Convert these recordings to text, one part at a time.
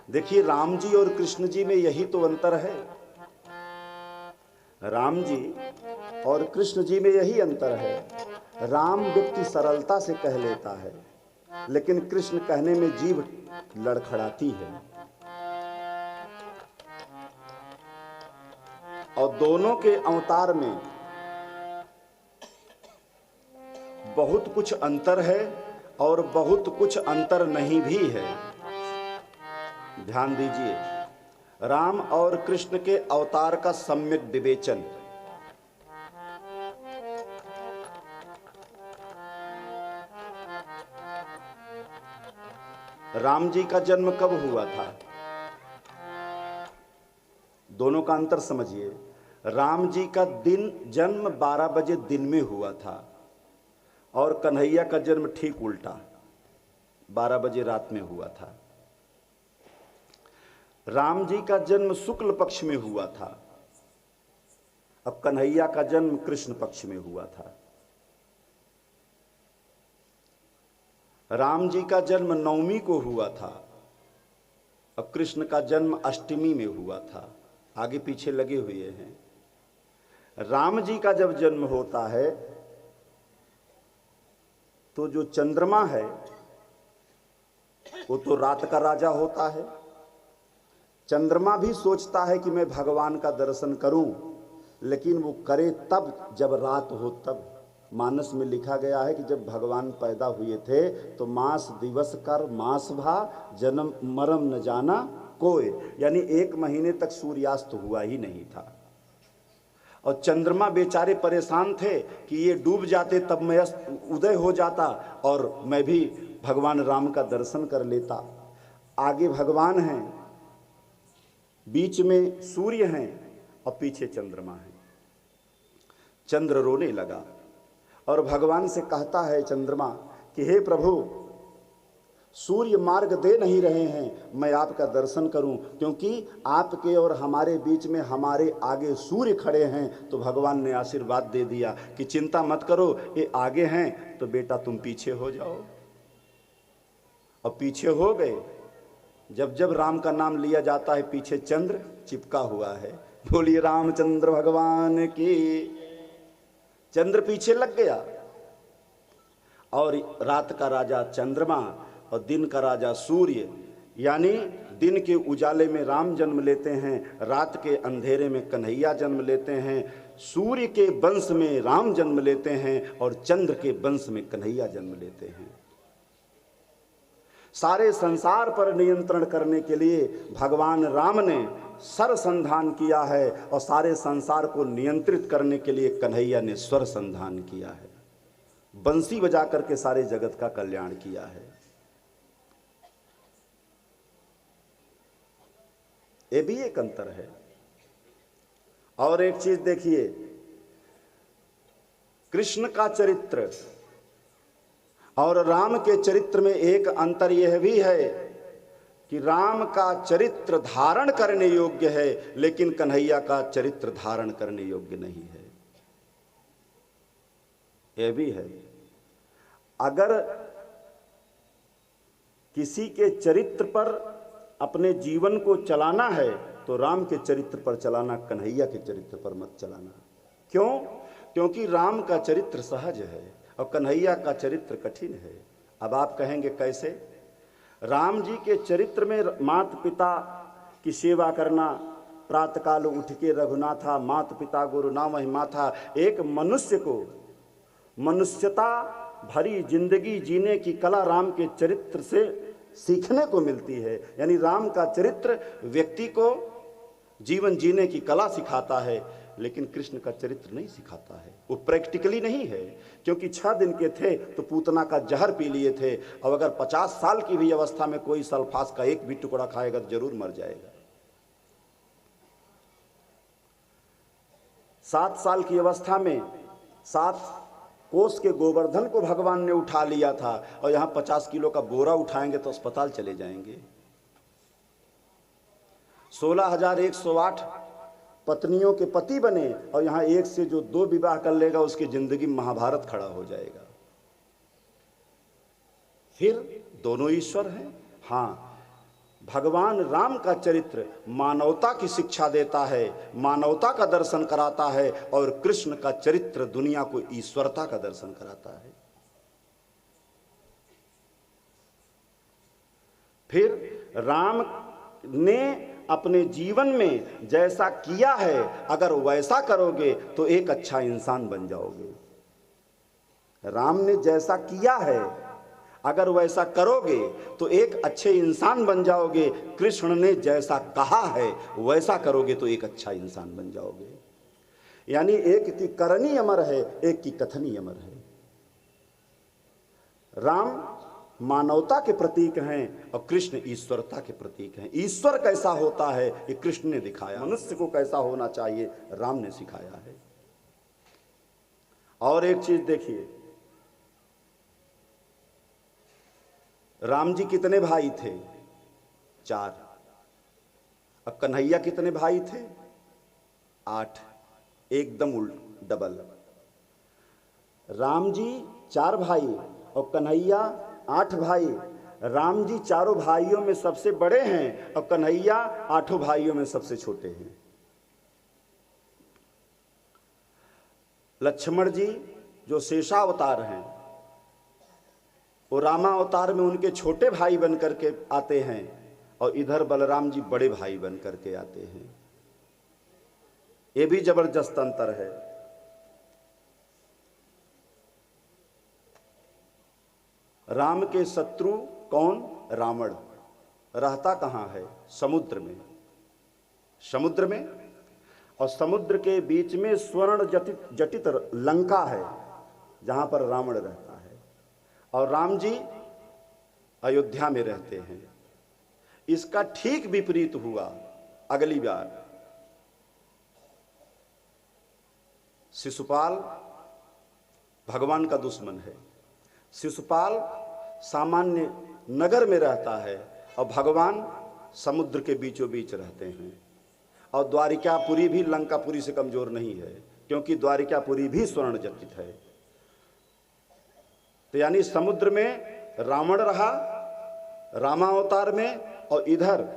देखिए, राम जी और कृष्ण जी में यही तो अंतर है। राम जी और कृष्ण जी में यही अंतर है। राम व्यक्ति सरलता से कह लेता है, लेकिन कृष्ण कहने में जीभ लड़खड़ाती है। और दोनों के अवतार में बहुत कुछ अंतर है और बहुत कुछ अंतर नहीं भी है। ध्यान दीजिए, राम और कृष्ण के अवतार का सम्यक विवेचन। राम जी का जन्म कब हुआ था? दोनों का अंतर समझिए। राम जी का जन्म 12 बजे दिन में हुआ था और कन्हैया का जन्म ठीक उल्टा 12 बजे रात में हुआ था। राम जी का जन्म शुक्ल पक्ष में हुआ था, अब कन्हैया का जन्म कृष्ण पक्ष में हुआ था। राम जी का जन्म नवमी को हुआ था, अब कृष्ण का जन्म अष्टमी में हुआ था। आगे पीछे लगे हुए हैं। राम जी का जब जन्म होता है तो जो चंद्रमा है वो तो रात का राजा होता है। चंद्रमा भी सोचता है कि मैं भगवान का दर्शन करूं, लेकिन वो करे तब जब रात हो तब। मानस में लिखा गया है कि जब भगवान पैदा हुए थे तो मास दिवस कर मास भा, जन्म मरम न जाना कोई, यानी 1 महीने तक सूर्यास्त हुआ ही नहीं था। और चंद्रमा बेचारे परेशान थे कि ये डूब जाते तब मैं उदय हो जाता और मैं भी भगवान राम का दर्शन कर लेता। आगे भगवान हैं, बीच में सूर्य हैं और पीछे चंद्रमा है। चंद्र रोने लगा और भगवान से कहता है चंद्रमा कि हे प्रभु, सूर्य मार्ग दे नहीं रहे हैं, मैं आपका दर्शन करूं, क्योंकि आपके और हमारे बीच में हमारे आगे सूर्य खड़े हैं। तो भगवान ने आशीर्वाद दे दिया कि चिंता मत करो, ये आगे हैं तो बेटा तुम पीछे हो जाओ। और पीछे हो गए। जब जब राम का नाम लिया जाता है पीछे चंद्र चिपका हुआ है। बोलिए रामचंद्र भगवान की। चंद्र पीछे लग गया और रात का राजा चंद्रमा और दिन का राजा सूर्य, यानी दिन के उजाले में राम जन्म लेते हैं, रात के अंधेरे में कन्हैया जन्म लेते हैं, सूर्य के वंश में राम जन्म लेते हैं और चंद्र के वंश में कन्हैया जन्म लेते हैं। सारे संसार पर नियंत्रण करने के लिए भगवान राम ने सर संधान किया है और सारे संसार को नियंत्रित करने के लिए कन्हैया ने स्वर संधान किया है। बंसी बजा करके सारे जगत का कल्याण किया है। ये भी एक अंतर है। और एक चीज देखिए, कृष्ण का चरित्र और राम के चरित्र में एक अंतर यह भी है कि राम का चरित्र धारण करने योग्य है, लेकिन कन्हैया का चरित्र धारण करने योग्य नहीं है। यह भी है। अगर किसी के चरित्र पर अपने जीवन को चलाना है तो राम के चरित्र पर चलाना, कन्हैया के चरित्र पर मत चलाना। क्यों? क्योंकि राम का चरित्र सहज है और कन्हैया का चरित्र कठिन है। अब आप कहेंगे कैसे? राम जी के चरित्र में माता पिता की सेवा करना, प्रातःकाल उठ के रघुनाथा माता पिता गुरु नामहि माथा, एक मनुष्य को मनुष्यता भरी जिंदगी जीने की कला राम के चरित्र से सीखने को मिलती है। यानी राम का चरित्र व्यक्ति को जीवन जीने की कला सिखाता है, लेकिन कृष्ण का चरित्र नहीं सिखाता है। वो प्रैक्टिकली नहीं है, क्योंकि 6 दिन के थे तो पूतना का जहर पी लिए थे, और अगर 50 साल की भी अवस्था में कोई सल्फास का एक भी टुकड़ा खाएगा तो जरूर मर जाएगा। 7 साल की अवस्था में 7 कोस के गोवर्धन को भगवान ने उठा लिया था, और यहां 50 किलो का बोरा उठाएंगे तो अस्पताल चले जाएंगे। 16,108 पत्नियों के पति बने, और यहां एक से जो 2 विवाह कर लेगा उसकी जिंदगी में महाभारत खड़ा हो जाएगा। फिर दोनों ईश्वर हैं। हाँ, भगवान राम का चरित्र मानवता की शिक्षा देता है, मानवता का दर्शन कराता है, और कृष्ण का चरित्र दुनिया को ईश्वरता का दर्शन कराता है। फिर राम ने अपने जीवन में जैसा किया है, अगर वैसा करोगे तो एक अच्छा इंसान बन जाओगे। राम ने जैसा किया है, अगर वैसा करोगे तो एक अच्छे इंसान बन जाओगे। कृष्ण ने जैसा कहा है वैसा करोगे तो एक अच्छा इंसान बन जाओगे। यानी एक की करनी अमर है, एक की कथनी अमर है। राम मानवता के प्रतीक हैं और कृष्ण ईश्वरता के प्रतीक हैं। ईश्वर कैसा होता है ये कृष्ण ने दिखाया, मनुष्य को कैसा होना चाहिए राम ने सिखाया है। और एक चीज देखिए, राम जी कितने भाई थे? 4। अब कन्हैया कितने भाई थे? 8। एकदम उल्ट डबल। राम जी 4 भाई और कन्हैया 8 भाई। राम जी चारों भाइयों में सबसे बड़े हैं और कन्हैया 8 भाइयों में सबसे छोटे हैं। लक्ष्मण जी जो शेषावतार हैं वो रामावतार में उनके छोटे भाई बन करके आते हैं और इधर बलराम जी बड़े भाई बन करके आते हैं। ये भी जबरदस्त अंतर है। राम के शत्रु कौन? रावण। रहता कहाँ है? समुद्र में। समुद्र में, और समुद्र के बीच में स्वर्ण जटित लंका है जहां पर रावण रहता है, और राम जी अयोध्या में रहते हैं। इसका ठीक विपरीत हुआ अगली बार। शिशुपाल भगवान का दुश्मन है। शिशुपाल सामान्य नगर में रहता है और भगवान समुद्र के बीचों बीच रहते हैं। और द्वारिकापुरी भी लंकापुरी से कमजोर नहीं है, क्योंकि द्वारिकापुरी भी स्वर्ण जटित है। तो यानी समुद्र में रावण रहा रामावतार में, और इधर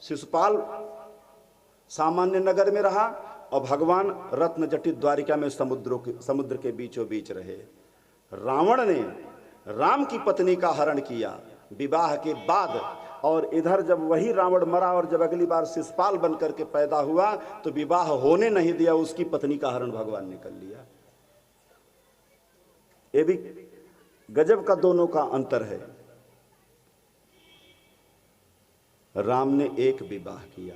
शिशुपाल सामान्य नगर में रहा, और भगवान रत्न जटित द्वारिका में समुद्र के बीचों बीच रहे। रावण ने राम की पत्नी का हरण किया विवाह के बाद, और इधर जब वही रावण मरा और जब अगली बार शिशुपाल बन करके पैदा हुआ तो विवाह होने नहीं दिया, उसकी पत्नी का हरण भगवान ने कर लिया। ये भी गजब का दोनों का अंतर है। राम ने एक विवाह किया,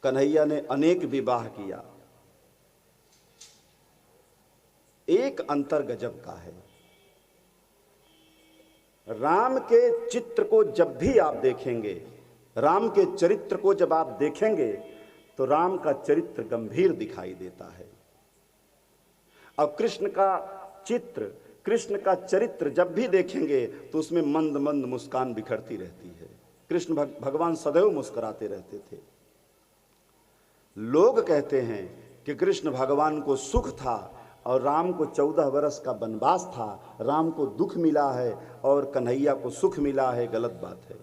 कन्हैया ने अनेक विवाह किया। एक अंतर गजब का है। राम के चित्र को जब भी आप देखेंगे, राम के चरित्र को जब आप देखेंगे तो राम का चरित्र गंभीर दिखाई देता है, और कृष्ण का चित्र, कृष्ण का चरित्र जब भी देखेंगे तो उसमें मंद मंद मुस्कान बिखरती रहती है। कृष्ण भगवान सदैव मुस्कुराते रहते थे। लोग कहते हैं कि कृष्ण भगवान को सुख था और राम को 14 वर्ष का वनवास था, राम को दुख मिला है और कन्हैया को सुख मिला है। गलत बात है।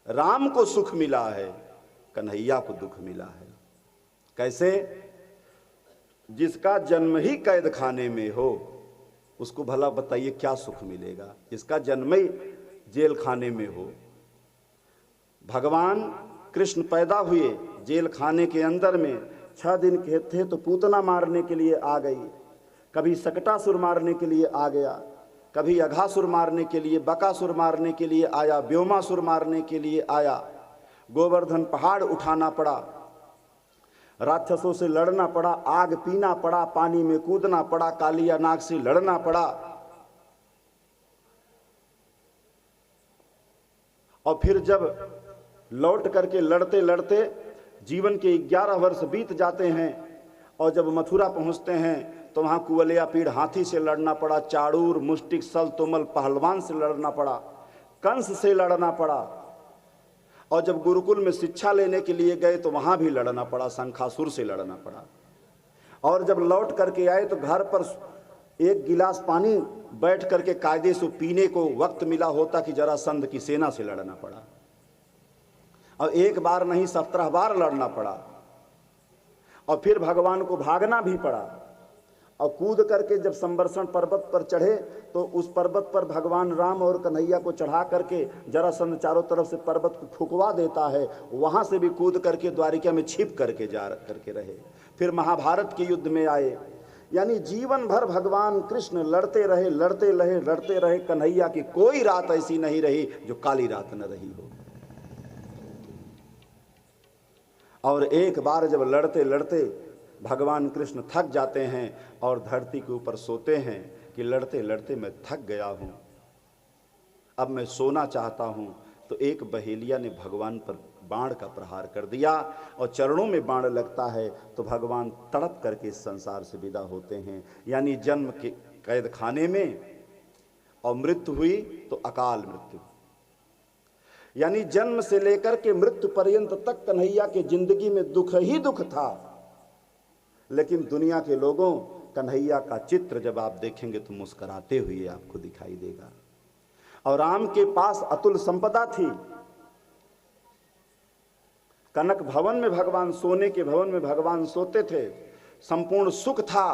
राम को सुख मिला है, कन्हैया को दुख मिला है। कैसे? जिसका जन्म ही कैद खाने में हो उसको भला बताइए क्या सुख मिलेगा? जिसका जन्म ही जेल खाने में हो। भगवान कृष्ण पैदा हुए जेल खाने के अंदर में, 6 दिन के थे तो पूतना मारने के लिए आ गई, कभी सकटासुर मारने के लिए आ गया, कभी अघासुर मारने के लिए, बकासुर मारने के लिए आया, व्योमासुर मारने के लिए आया। गोवर्धन पहाड़ उठाना पड़ा, राक्षसों से लड़ना पड़ा, आग पीना पड़ा, पानी में कूदना पड़ा, कालिया नाग से लड़ना पड़ा, और फिर जब लौट करके लड़ते लड़ते जीवन के 11 वर्ष बीत जाते हैं और जब मथुरा पहुंचते हैं तो वहां कुवलिया पीड़ हाथी से लड़ना पड़ा, चाड़ूर, मुष्टिक, सल, तोमल, पहलवान से लड़ना पड़ा, कंस से लड़ना पड़ा, और जब गुरुकुल में शिक्षा लेने के लिए गए तो वहां भी लड़ना पड़ा, शंखासुर से लड़ना पड़ा, और जब लौट करके आए तो घर पर एक गिलास पानी बैठ करके कायदे से पीने को वक्त मिला होता कि जरासंध की सेना से लड़ना पड़ा, और एक बार नहीं 17 बार लड़ना पड़ा, और फिर भगवान को भागना भी पड़ा। और कूद करके जब संवर्षण पर्वत पर चढ़े तो उस पर्वत पर भगवान राम और कन्हैया को चढ़ा करके जरासंध चारों तरफ से पर्वत को फुकवा देता है, वहाँ से भी कूद करके द्वारिका में छिप करके जा करके रहे। फिर महाभारत के युद्ध में आए, यानी जीवन भर भगवान कृष्ण लड़ते रहे लड़ते रहे लड़ते रहे। कन्हैया की कोई रात ऐसी नहीं रही जो काली रात न रही हो। और एक बार जब लड़ते लड़ते भगवान कृष्ण थक जाते हैं और धरती के ऊपर सोते हैं कि लड़ते लड़ते मैं थक गया हूँ, अब मैं सोना चाहता हूँ, तो एक बहेलिया ने भगवान पर बाण का प्रहार कर दिया और चरणों में बाण लगता है, तो भगवान तड़प करके इस संसार से विदा होते हैं। यानी जन्म के कैद खाने में और मृत्यु हुई तो अकाल मृत्यु, यानी जन्म से लेकर के मृत्यु पर्यंत तक कन्हैया के जिंदगी में दुख ही दुख था। लेकिन दुनिया के लोगों कन्हैया का चित्र जब आप देखेंगे तो मुस्कुराते हुए आपको दिखाई देगा। और राम के पास अतुल संपदा थी। कनक भवन में भगवान, सोने के भवन में भगवान सोते थे, संपूर्ण सुख था।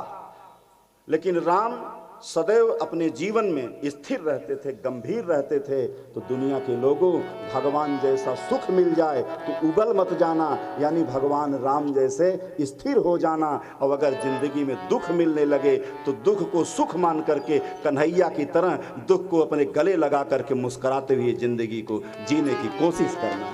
लेकिन राम सदैव अपने जीवन में स्थिर रहते थे, गंभीर रहते थे। तो दुनिया के लोगों भगवान जैसा सुख मिल जाए तो उबल मत जाना, यानी भगवान राम जैसे स्थिर हो जाना। और अगर जिंदगी में दुख मिलने लगे तो दुख को सुख मान करके कन्हैया की तरह दुख को अपने गले लगा करके मुस्कुराते हुए जिंदगी को जीने की कोशिश करना।